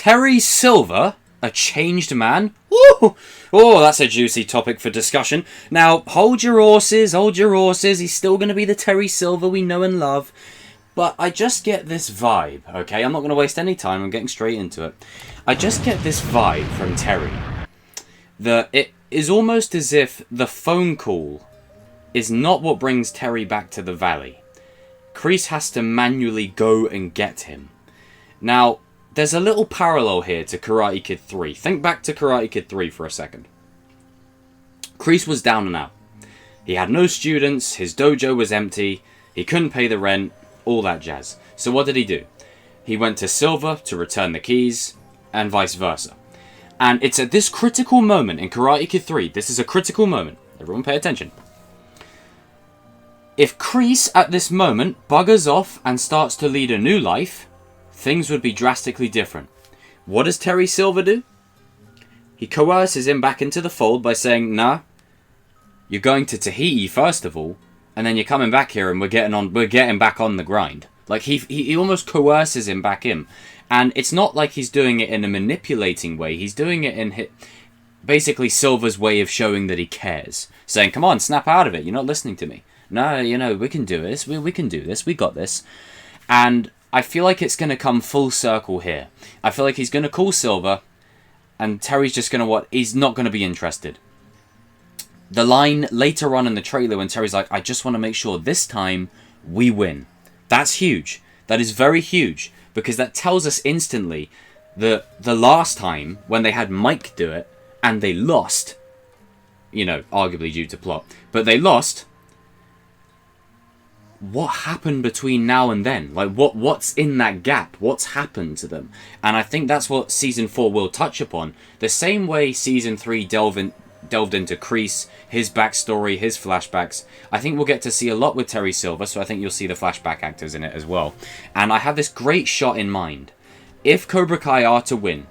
Terry Silver, a changed man? Woo! Oh, that's a juicy topic for discussion. Now, hold your horses, hold your horses. He's still going to be the Terry Silver we know and love. But I just get this vibe, okay? I'm not going to waste any time. I'm getting straight into it. I just get this vibe from Terry that it is almost as if the phone call is not what brings Terry back to the valley. KREESE has to manually go and get him. Now, there's a little parallel here to Karate Kid 3. Think back to Karate Kid 3 for a second. KREESE was down and out. He had no students, his dojo was empty, he couldn't pay the rent, all that jazz. So what did he do? He went to Silver to return the keys, and vice versa. And it's at this critical moment in Karate Kid 3, this is a critical moment, everyone pay attention. If KREESE at this moment buggers off and starts to lead a new life, things would be drastically different. What does Terry Silver do? He coerces him back into the fold by saying, nah, you're going to Tahiti first of all, and then you're coming back here and we're getting back on the grind. Like he almost coerces him back in. And it's not like he's doing it in a manipulating way. He's doing it in basically Silver's way of showing that he cares. Saying, come on, snap out of it. You're not listening to me. No, you know, we can do this. We can do this. We got this. And I feel like it's going to come full circle here. I feel like he's going to call Silver, and Terry's just going to he's not going to be interested. The line later on in the trailer when Terry's like, I just want to make sure this time we win. That's huge. That is very huge. Because that tells us instantly that the last time when they had Mike do it and they lost, you know, arguably due to plot, but they lost, what happened between now and then? Like, what's in that gap? What's happened to them? And I think that's what Season 4 will touch upon. The same way Season 3 delved into KREESE, his backstory, his flashbacks. I think we'll get to see a lot with Terry Silver, so I think you'll see the flashback actors in it as well. And I have this great shot in mind. If Cobra Kai are to win,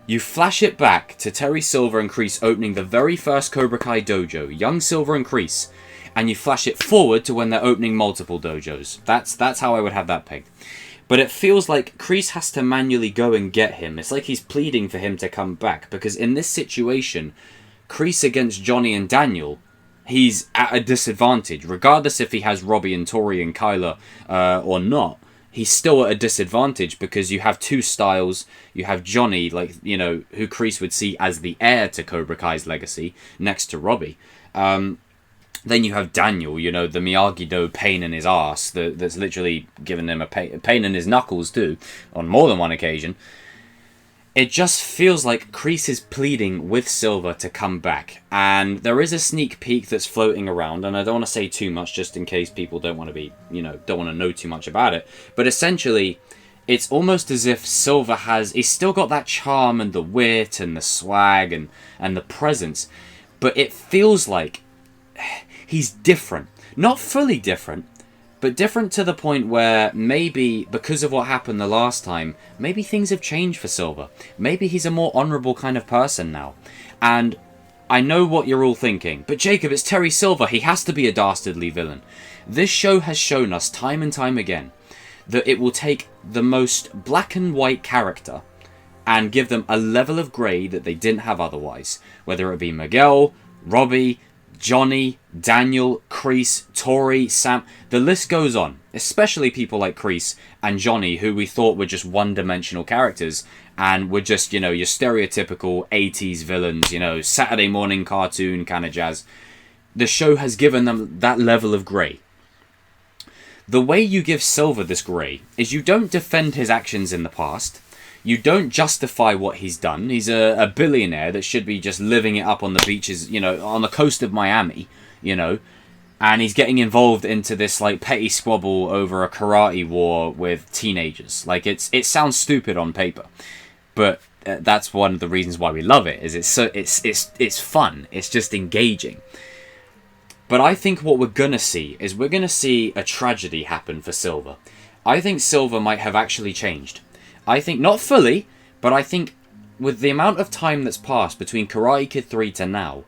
you flash it back to Terry Silver and KREESE opening the very first Cobra Kai dojo, young Silver and KREESE, and you flash it forward to when they're opening multiple dojos. That's how I would have that pegged. But it feels like KREESE has to manually go and get him. It's like he's pleading for him to come back. Because in this situation, KREESE against Johnny and Daniel, he's at a disadvantage. Regardless if he has Robby and Tori and Kyler or not, he's still at a disadvantage because you have two styles. You have Johnny, like, you know, who KREESE would see as the heir to Cobra Kai's legacy, next to Robby. Then you have Daniel, you know, the Miyagi-Do pain in his ass that's literally given him a pain in his knuckles too, on more than one occasion. It just feels like KREESE is pleading with Silver to come back. And there is a sneak peek that's floating around, and I don't want to say too much just in case people don't want to be, you know, don't want to know too much about it. But essentially, it's almost as if Silver he's still got that charm and the wit and the swag and the presence. But it feels like he's different. Not fully different, but different to the point where maybe, because of what happened the last time, maybe things have changed for Silver. Maybe he's a more honourable kind of person now. And I know what you're all thinking, but Jacob, it's Terry Silver, he has to be a dastardly villain. This show has shown us time and time again that it will take the most black and white character and give them a level of grey that they didn't have otherwise. Whether it be Miguel, Robby, Johnny, Daniel, KREESE, Tori, Sam, the list goes on. Especially people like KREESE and Johnny, who we thought were just one-dimensional characters and were just, you know, your stereotypical 80s villains, you know, Saturday morning cartoon kind of jazz. The show has given them that level of grey. The way you give Silver this grey is you don't defend his actions in the past. You don't justify what he's done. He's a billionaire that should be just living it up on the beaches, you know, on the coast of Miami, you know. And he's getting involved into this, like, petty squabble over a karate war with teenagers. Like, it sounds stupid on paper. But that's one of the reasons why we love it, is it's fun. It's just engaging. But I think what we're going to see is we're going to see a tragedy happen for Silver. I think Silver might have actually changed. I think, not fully, but I think with the amount of time that's passed between Karate Kid 3 to now,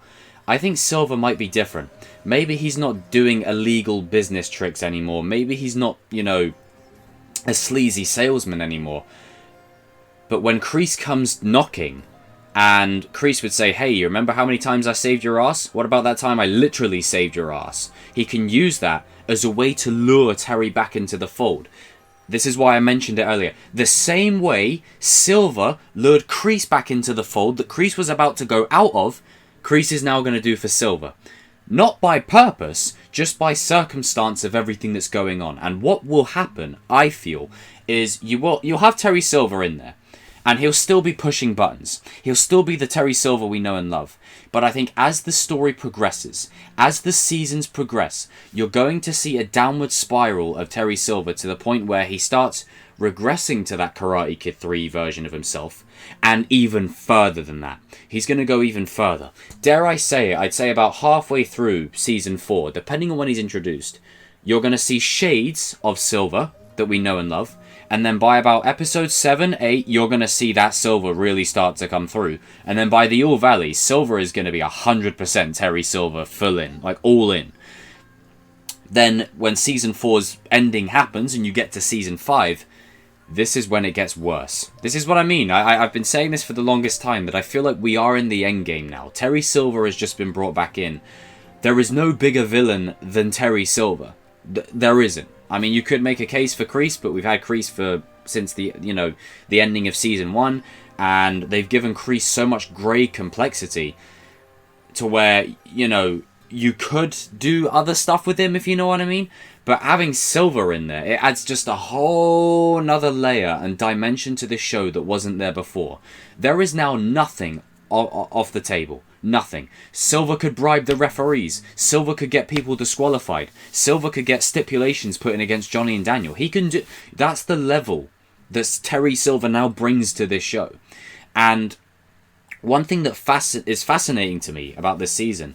I think Silver might be different. Maybe he's not doing illegal business tricks anymore. Maybe he's not, you know, a sleazy salesman anymore. But when Kreese comes knocking, and Kreese would say, hey, you remember how many times I saved your ass? What about that time I literally saved your ass? He can use that as a way to lure Terry back into the fold. This is why I mentioned it earlier. The same way Silver lured Kreese back into the fold that Kreese was about to go out of, Kreese is now going to do for Silver. Not by purpose, just by circumstance of everything that's going on. And what will happen, I feel, is you'll have Terry Silver in there. And he'll still be pushing buttons. He'll still be the Terry Silver we know and love. But I think as the story progresses, as the seasons progress, you're going to see a downward spiral of Terry Silver to the point where he starts regressing to that Karate Kid 3 version of himself. And even further than that. He's going to go even further. Dare I say it, I'd say about halfway through Season 4, depending on when he's introduced, you're going to see shades of Silver that we know and love. And then by about episode 7, 8, you're going to see that Silver really start to come through. And then by the All Valley, Silver is going to be 100% Terry Silver full in. Like, all in. Then, when Season 4's ending happens and you get to Season 5, this is when it gets worse. This is what I mean. I've been saying this for the longest time, that I feel like we are in the endgame now. Terry Silver has just been brought back in. There is no bigger villain than Terry Silver. There isn't. I mean, you could make a case for Kreese, but we've had Kreese since the ending of Season 1, and they've given Kreese so much grey complexity to where, you could do other stuff with him, if you know what I mean. But having Silver in there, it adds just a whole nother layer and dimension to this show that wasn't there before. There is now nothing off the table. Nothing. Silver could bribe the referees. Silver could get people disqualified. Silver could get stipulations put in against Johnny and Daniel. He can do... That's the level that Terry Silver now brings to this show. And one thing that is fascinating to me about this season,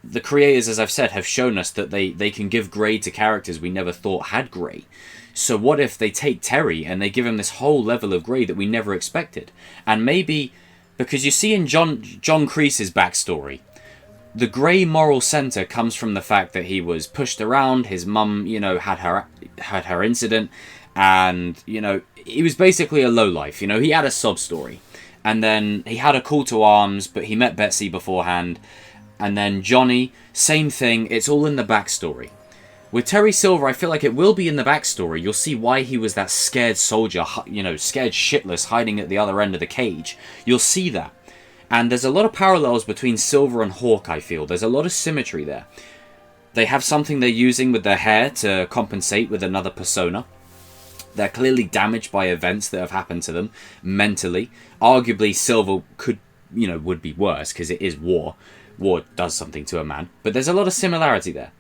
the creators, as I've said, have shown us that they can give grey to characters we never thought had grey. So what if they take Terry and they give him this whole level of grey that we never expected? And maybe... Because you see in John Kreese's backstory, the grey moral centre comes from the fact that he was pushed around, his mum, had her incident, and, he was basically a lowlife. He had a sob story. And then he had a call to arms, but he met Betsy beforehand. And then Johnny, same thing, it's all in the backstory. With Terry Silver, I feel like it will be in the backstory. You'll see why he was that scared soldier, scared shitless, hiding at the other end of the cage. You'll see that. And there's a lot of parallels between Silver and Hawk, I feel. There's a lot of symmetry there. They have something they're using with their hair to compensate with another persona. They're clearly damaged by events that have happened to them mentally. Arguably, Silver would be worse because it is war. War does something to a man. But there's a lot of similarity there.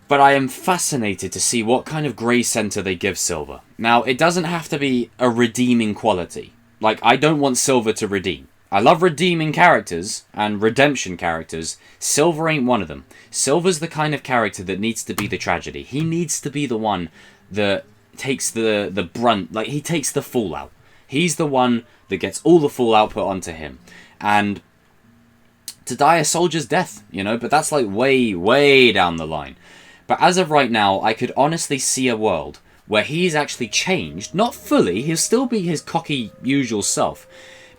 But I am fascinated to see what kind of grey centre they give Silver. Now, it doesn't have to be a redeeming quality. Like, I don't want Silver to redeem. I love redeeming characters and redemption characters. Silver ain't one of them. Silver's the kind of character that needs to be the tragedy. He needs to be the one that takes the brunt. Like, he takes the fallout. He's the one that gets all the fallout put onto him. And to die a soldier's death, but that's like way, way down the line. But as of right now, I could honestly see a world where he's actually changed. Not fully, he'll still be his cocky, usual self.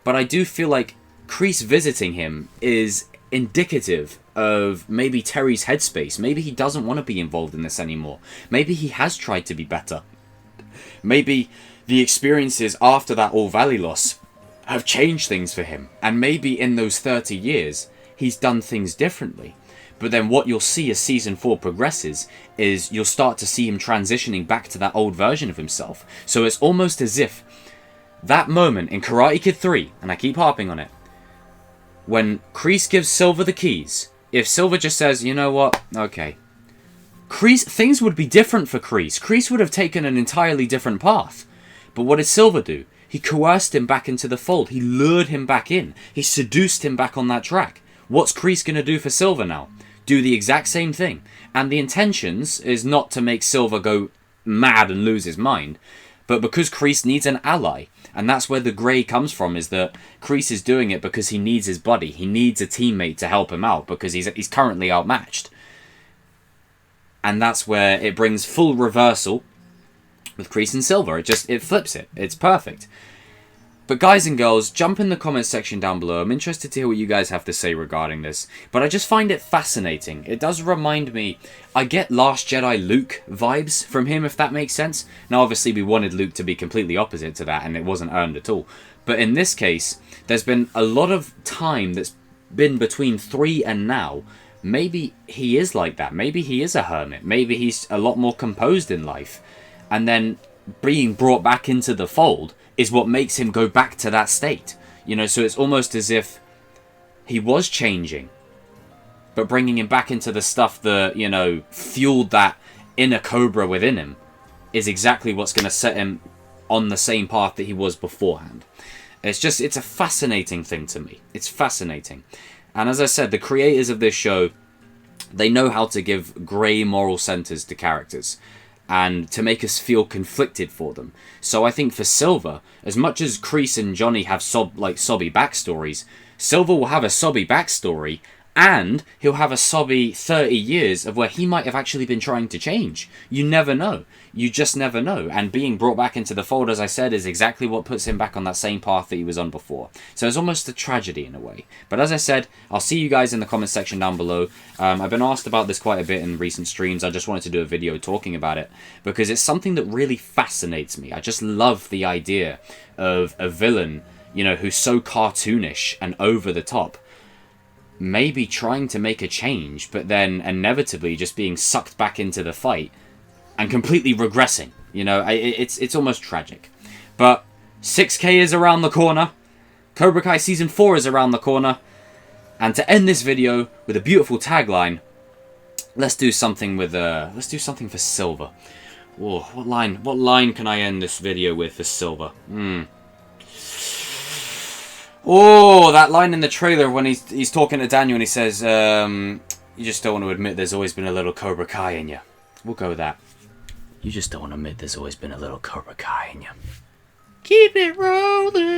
But I do feel like Kreese visiting him is indicative of maybe Terry's headspace. Maybe he doesn't want to be involved in this anymore. Maybe he has tried to be better. Maybe the experiences after that All Valley loss have changed things for him. And maybe in those 30 years, he's done things differently. But then what you'll see as Season 4 progresses is you'll start to see him transitioning back to that old version of himself. So it's almost as if that moment in Karate Kid 3, and I keep harping on it, when Kreese gives Silver the keys, if Silver just says, you know what, okay, things would be different for Kreese. Kreese would have taken an entirely different path. But what did Silver do? He coerced him back into the fold. He lured him back in. He seduced him back on that track. What's Kreese going to do for Silver now? Do the exact same thing. And the intentions is not to make Silver go mad and lose his mind, but because Kreese needs an ally. And that's where the grey comes from, is that Kreese is doing it because he needs his buddy. He needs a teammate to help him out because he's currently outmatched. And that's where it brings full reversal with Kreese and Silver. It flips it. It's perfect. But guys and girls, jump in the comments section down below. I'm interested to hear what you guys have to say regarding this. But I just find it fascinating. It does remind me, I get Last Jedi Luke vibes from him, if that makes sense. Now, obviously, we wanted Luke to be completely opposite to that, and it wasn't earned at all. But in this case, there's been a lot of time that's been between 3 and now. Maybe he is like that. Maybe he is a hermit. Maybe he's a lot more composed in life. And then being brought back into the fold is what makes him go back to that state. You know, so it's almost as if he was changing, but bringing him back into the stuff that, you know, fueled that inner Cobra within him is exactly what's going to set him on the same path that he was beforehand. It's a fascinating thing to me. It's fascinating. And as I said, the creators of this show, they know how to give grey moral centers to characters and to make us feel conflicted for them. So I think for Silver, as much as Kreese and Johnny have sobby backstories, Silver will have a sobby backstory, and he'll have a sobby 30 years of where he might have actually been trying to change. You never know. You just never know. And being brought back into the fold, as I said, is exactly what puts him back on that same path that he was on before. So it's almost a tragedy in a way. But as I said, I'll see you guys in the comments section down below. I've been asked about this quite a bit in recent streams. I just wanted to do a video talking about it because it's something that really fascinates me. I just love the idea of a villain, you know, who's so cartoonish and over the top, maybe trying to make a change, but then inevitably just being sucked back into the fight and completely regressing. You know, it's almost tragic. But 6K is around the corner. Cobra Kai Season 4 is around the corner. And to end this video with a beautiful tagline, let's do something for Silver. Whoa, what line can I end this video with for Silver? Oh, that line in the trailer when he's talking to Daniel and he says, you just don't want to admit there's always been a little Cobra Kai in you. We'll go with that. You just don't want to admit there's always been a little Cobra Kai in you. Keep it rolling.